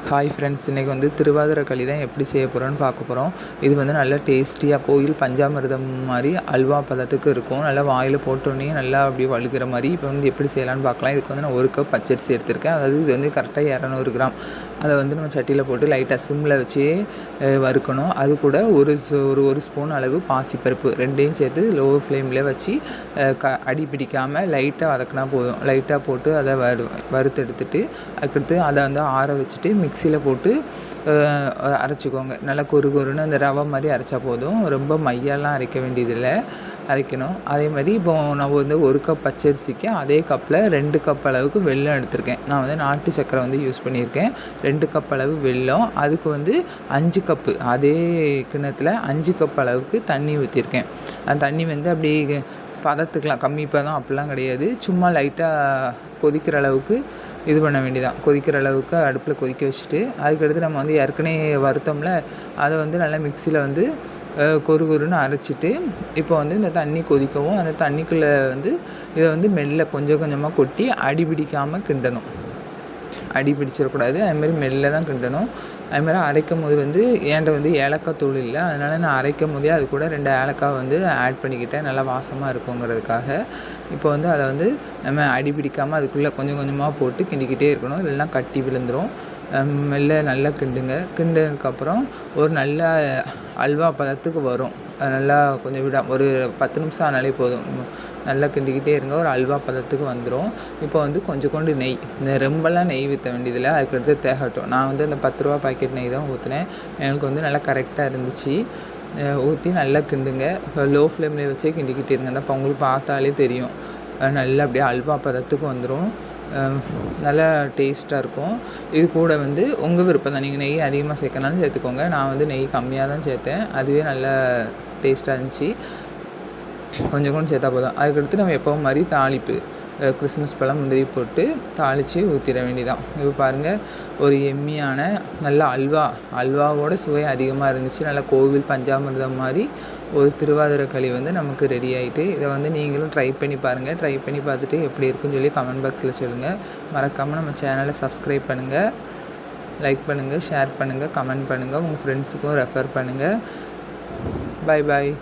Hi friends, இன்றைக்கி வந்து திருவாதிரை களி தான் எப்படி செய்ய போகிறோன்னு பார்க்க போகிறோம். இது வந்து நல்லா டேஸ்டியாக கோயில் பஞ்சாமிர்தம் மாதிரி அல்வா பதத்துக்கு இருக்கும். நல்லா வாயில் போட்டோன்னே நல்லா அப்படியே வழுகிற மாதிரி. இப்போ வந்து எப்படி செய்யலான்னு பார்க்கலாம். இதுக்கு வந்து நான் 1 கப் பச்சரிசி எடுத்திருக்கேன். அதாவது இது வந்து கரெக்டாக 200 கிராம். அதை வந்து நம்ம சட்டியில் போட்டு லைட்டாக சிம்மில் வச்சு வறுக்கணும். அது கூட ஒரு ஸ்பூன் அளவு பாசிப்பருப்பு ரெண்டையும் சேர்த்து லோ ஃப்ளேமில் வச்சு அடி பிடிக்காமல் லைட்டாக வதக்கினா போதும். லைட்டாக போட்டு அதை வறுத்து எடுத்துட்டு அதுக்கடுத்து அதை வந்து ஆற வச்சுட்டு மிக்சியில் போட்டு அரைச்சிக்கோங்க. நல்லா கொருன்னு அந்த ரவை மாதிரி அரைச்சா போதும். ரொம்ப மையெல்லாம் அரைக்க வேண்டியதில்லை, அரைக்கணும். அதே மாதிரி இப்போ நான் வந்து 1 கப் பச்சரிசிக்கு அதே கப்பில் 2 கப் அளவுக்கு வெல்லம் எடுத்திருக்கேன். நான் வந்து நாட்டு சர்க்கரை வந்து யூஸ் பண்ணியிருக்கேன். 2 கப் அளவு வெல்லம், அதுக்கு வந்து 5 கப்பு அதே கிண்ணத்தில் 5 கப் அளவுக்கு தண்ணி ஊற்றிருக்கேன். அந்த தண்ணி வந்து அப்படி பதத்துக்கலாம், கம்மி பதம் அப்படிலாம் கிடையாது. சும்மா லைட்டாக கொதிக்கிற அளவுக்கு இது பண்ண வேண்டியதான். கொதிக்கிற அளவுக்கு அடுப்பில் கொதிக்க வச்சுட்டு அதுக்கடுத்து நம்ம வந்து ஏற்கனவே வறுத்தோம்ல, அதை வந்து நல்லா மிக்சியில் வந்து கொருன்னு அரைச்சிட்டு இப்போ வந்து இந்த தண்ணி கொதிக்கவும் அந்த தண்ணிக்குள்ளே வந்து இதை வந்து மெல்ல கொஞ்சம் கொஞ்சமாக கொட்டி அடி பிடிக்காமல் கிண்டணும். அடி பிடிச்சிடக்கூடாது. அதுமாதிரி மெல்ல தான் கிண்டணும். அதுமாதிரி அரைக்கும் போது வந்து என்கிட்ட வந்து ஏலக்காய் தூள் இல்லை, அதனால் நான் அரைக்கும் போதே அது கூட 2 ஏலக்காய் வந்து ஆட் பண்ணிக்கிட்டேன், நல்லா வாசமாக இருக்குங்கிறதுக்காக. இப்போ வந்து அதை வந்து நம்ம அடி பிடிக்காமல் அதுக்குள்ளே கொஞ்சம் கொஞ்சமாக போட்டு கிண்டிக்கிட்டே இருக்கணும், இல்லைன்னா கட்டி விழுந்துடும். மெல்ல நல்லா கிண்டுங்க. கிண்டதுக்கப்புறம் ஒரு நல்ல அல்வா பதத்துக்கு வரும். நல்லா கொஞ்சம் ஒரு 10 நிமிஷம் ஆனாலே போதும். நல்லா கிண்டிக்கிட்டே இருங்க, ஒரு அல்வா பதத்துக்கு வந்துடும். இப்போ வந்து கொஞ்சோண்டு நெய், இந்த ரொம்பலாம் நெய் ஊற்ற வேண்டியதில்லை, அதுக்கடுத்து தேகட்டும். நான் வந்து அந்த 10 ரூபா பாக்கெட் நெய் தான் ஊற்றினேன். எனக்கு வந்து நல்லா கரெக்டாக இருந்துச்சு. ஊற்றி நல்லா கிண்டுங்க. லோ ஃப்ளேம்லேயே வச்சே கிண்டிக்கிட்டே இருங்க. அந்த உங்களுக்கு பார்த்தாலே தெரியும், நல்லா அப்படியே அல்வா பதத்துக்கு வந்துடும். நல்லா டேஸ்ட்டாக இருக்கும். இது கூட வந்து உங்கள் விருப்பம் தான், நீங்கள் நெய் அதிகமாக சேர்க்கனாலும் சேர்த்துக்கோங்க. நான் வந்து நெய் கம்மியாக தான் சேர்த்தேன், அதுவே நல்லா டேஸ்ட்டாக இருந்துச்சு. கொஞ்சம் சேர்த்தா போதும். அதுக்கடுத்து நம்ம எப்போவும் மாதிரி தாளிப்பு, கிறிஸ்மஸ் பழம் முந்திரி போட்டு தாளித்து ஊற்றிட வேண்டியதான். இப்போ பாருங்கள், ஒரு எம்மியான நல்ல அல்வாவோட சுவை அதிகமாக இருந்துச்சு. நல்லா கோவில் பஞ்சாமிர்தம் மாதிரி ஒரு திருவாதிரை களி வந்து நமக்கு ரெடி ஆகிட்டு. இதை வந்து நீங்களும் ட்ரை பண்ணி பாருங்கள். ட்ரை பண்ணி பார்த்துட்டு எப்படி இருக்குன்னு சொல்லி கமெண்ட் பாக்ஸில் சொல்லுங்கள். மறக்காமல் நம்ம சேனலை சப்ஸ்கிரைப் பண்ணுங்கள், லைக் பண்ணுங்கள், ஷேர் பண்ணுங்கள், கமெண்ட் பண்ணுங்கள், உங்கள் ஃப்ரெண்ட்ஸுக்கும் ரெஃபர் பண்ணுங்கள். பாய் பாய்.